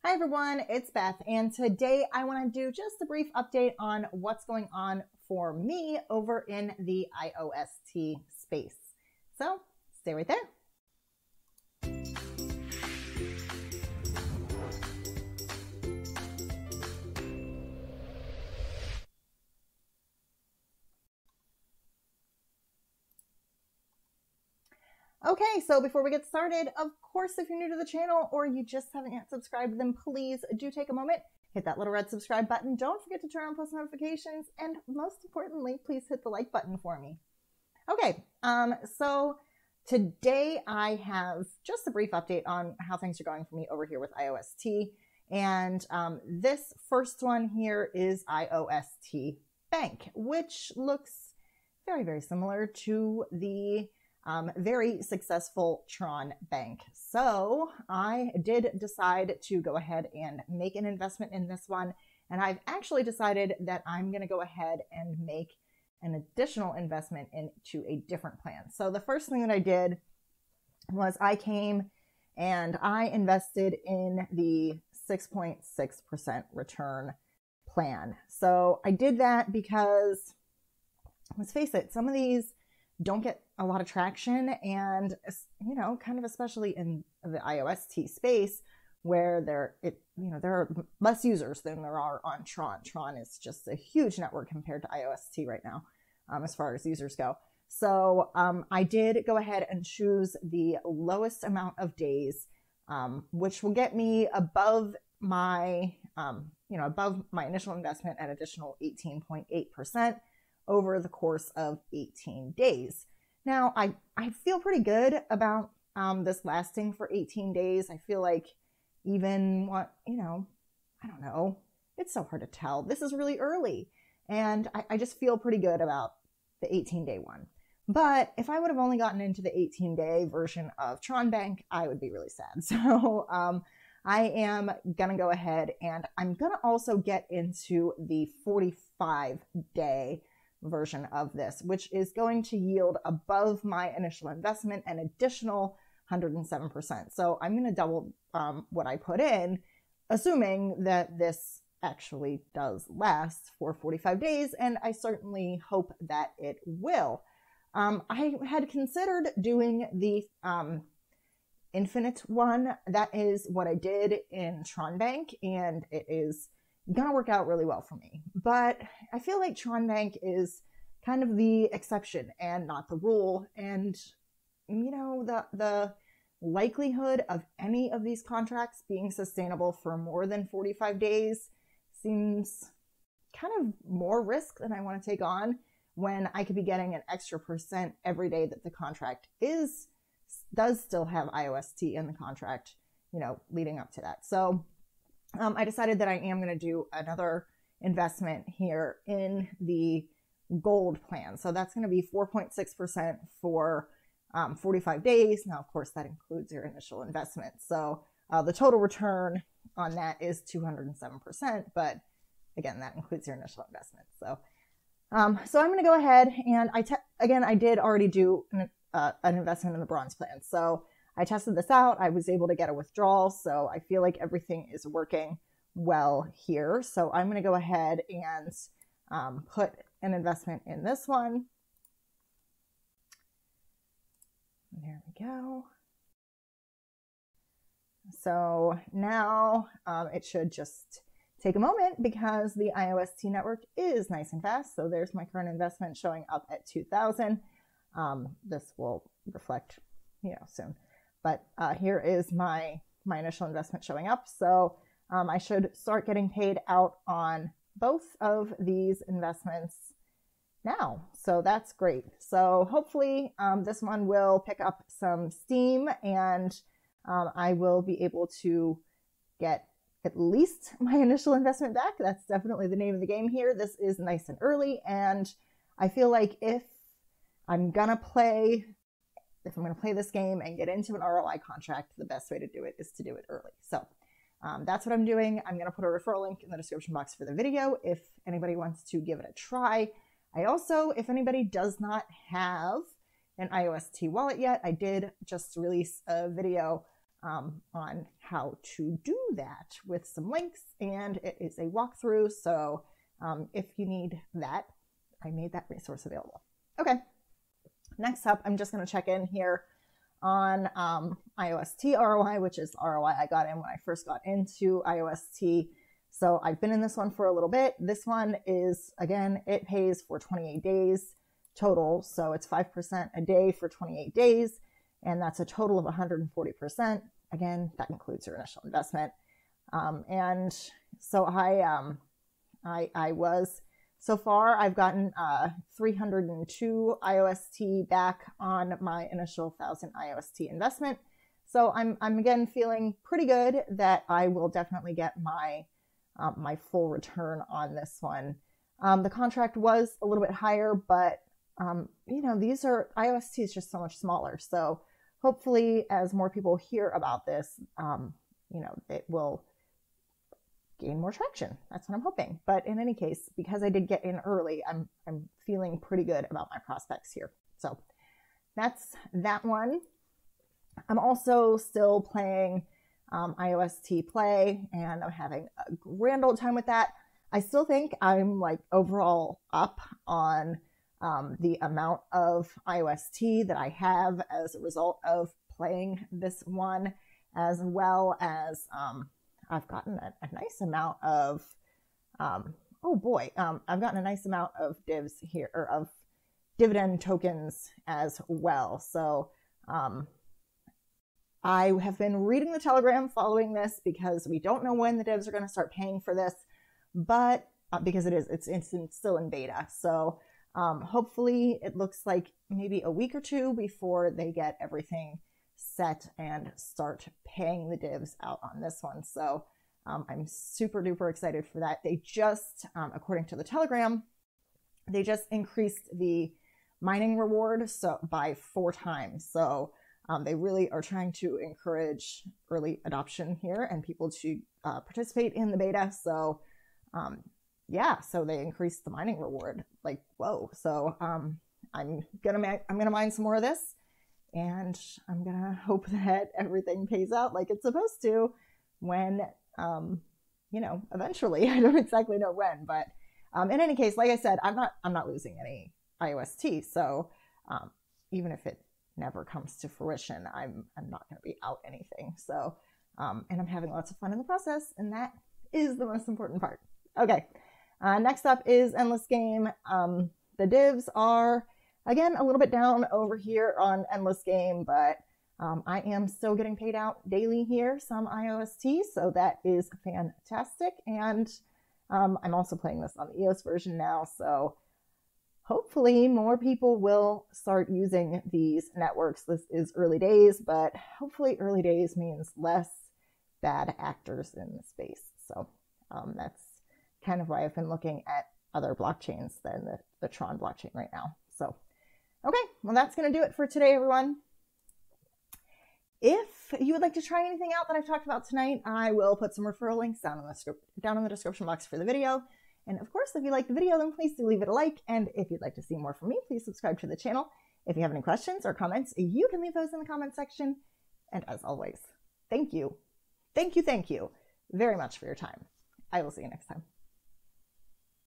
Hi everyone, it's Beth, and today I want to do just a brief update on what's going on for me over in the IOST space. So stay right there. Okay, so before we get started, of course, if you're new to the channel or you just haven't yet subscribed, then please do take a moment, hit that little red subscribe button. Don't forget to turn on post notifications, and most importantly, please hit the like button for me. Okay, so today I have just a brief update on how things are going for me over here with IOST. And this first one here is IOST-BANK, which looks very, very similar to the very successful Tron Bank. So I did decide to go ahead and make an investment in this one. And I've actually decided that I'm going to go ahead and make an additional investment into a different plan. So the first thing that I did was I came and I invested in the 6.6% return plan. So I did that because, let's face it, some of these don't get a lot of traction, and kind of especially in the IOST space where there are less users than there are on Tron. Tron is just a huge network compared to IOST right now, as far as users go. So I did go ahead and choose the lowest amount of days, which will get me above my initial investment at additional 18.8%. over the course of 18 days. Now, I feel pretty good about this lasting for 18 days. I feel like even I don't know. It's so hard to tell. This is really early. And I just feel pretty good about the 18-day one. But if I would have only gotten into the 18-day version of Tron Bank, I would be really sad. So I am going to go ahead and I'm going to also get into the 45-day version of this, which is going to yield above my initial investment an additional 107%. So I'm going to double what I put in, assuming that this actually does last for 45 days, and I certainly hope that it will. I had considered doing the infinite one. That is what I did in Tron Bank, and it is gonna work out really well for me. But I feel like Tron Bank is kind of the exception and not the rule. And the likelihood of any of these contracts being sustainable for more than 45 days seems kind of more risk than I want to take on, when I could be getting an extra % every day that the contract does still have IOST in the contract, leading up to that. So I decided that I am going to do another investment here in the gold plan. So that's going to be 4.6% for 45 days. Now, of course, that includes your initial investment. So the total return on that is 207%. But again, that includes your initial investment. So I'm going to go ahead and I did already do an investment in the bronze plan. So I tested this out. I was able to get a withdrawal, so I feel like everything is working well here. So I'm going to go ahead and put an investment in this one. There we go. So now it should just take a moment because the IOST network is nice and fast. So there's my current investment showing up at 2,000. This will reflect, soon. But here is my initial investment showing up. So I should start getting paid out on both of these investments now. So that's great. So hopefully this one will pick up some steam, and I will be able to get at least my initial investment back. That's definitely the name of the game here. This is nice and early, and I feel like if I'm going to play this game and get into an ROI contract, the best way to do it is to do it early. So that's what I'm doing. I'm going to put a referral link in the description box for the video if anybody wants to give it a try. I also, if anybody does not have an IOST wallet yet, I did just release a video on how to do that with some links, and it is a walkthrough. So if you need that, I made that resource available. Okay, next up, I'm just going to check in here on IOST ROI, which is ROI I got in when I first got into IOST. So I've been in this one for a little bit. This one is, again, it pays for 28 days total. So it's 5% a day for 28 days. And that's a total of 140%. Again, that includes your initial investment. And so so far I've gotten 302 IOST back on my initial 1,000 IOST investment. So I'm again feeling pretty good that I will definitely get my my full return on this one. The contract was a little bit higher, but you know, IOST is just so much smaller. So hopefully as more people hear about this, you know, it will gain more traction. That's what I'm hoping. But in any case, because I did get in early, I'm feeling pretty good about my prospects here. So that's that one. I'm also still playing IOST Play, and I'm having a grand old time with that. I still think I'm like overall up on the amount of IOST that I have as a result of playing this one, as well as I've gotten a nice amount of, I've gotten a nice amount of divs here, or of dividend tokens as well. So I have been reading the Telegram following this because we don't know when the devs are going to start paying for this, but because it's still in beta. So hopefully it looks like maybe a week or two before they get everything set and start paying the divs out on this one. So I'm super duper excited for that. They just, according to the Telegram, they just increased the mining reward by 4 times. So they really are trying to encourage early adoption here and people to participate in the beta. So yeah, so they increased the mining reward, like, whoa. So I'm gonna mine some more of this, and I'm gonna hope that everything pays out like it's supposed to when, you know, eventually. I don't exactly know when, but in any case, like I said, I'm not losing any IOST. So even if it never comes to fruition, I'm not going to be out anything. So and I'm having lots of fun in the process, and that is the most important part. Okay, next up is Endless Game. The divs are again a little bit down over here on Endless Game, but I am still getting paid out daily here, some IOST, so that is fantastic. And I'm also playing this on the EOS version now, so hopefully more people will start using these networks. This is early days, but hopefully early days means less bad actors in the space. So that's kind of why I've been looking at other blockchains than the Tron blockchain right now. So, okay, well, that's going to do it for today, everyone. If you would like to try anything out that I've talked about tonight, I will put some referral links down in the description box for the video. And of course, if you like the video, then please do leave it a like. And if you'd like to see more from me, please subscribe to the channel. If you have any questions or comments, you can leave those in the comment section. And as always, thank you very much for your time. I will see you next time.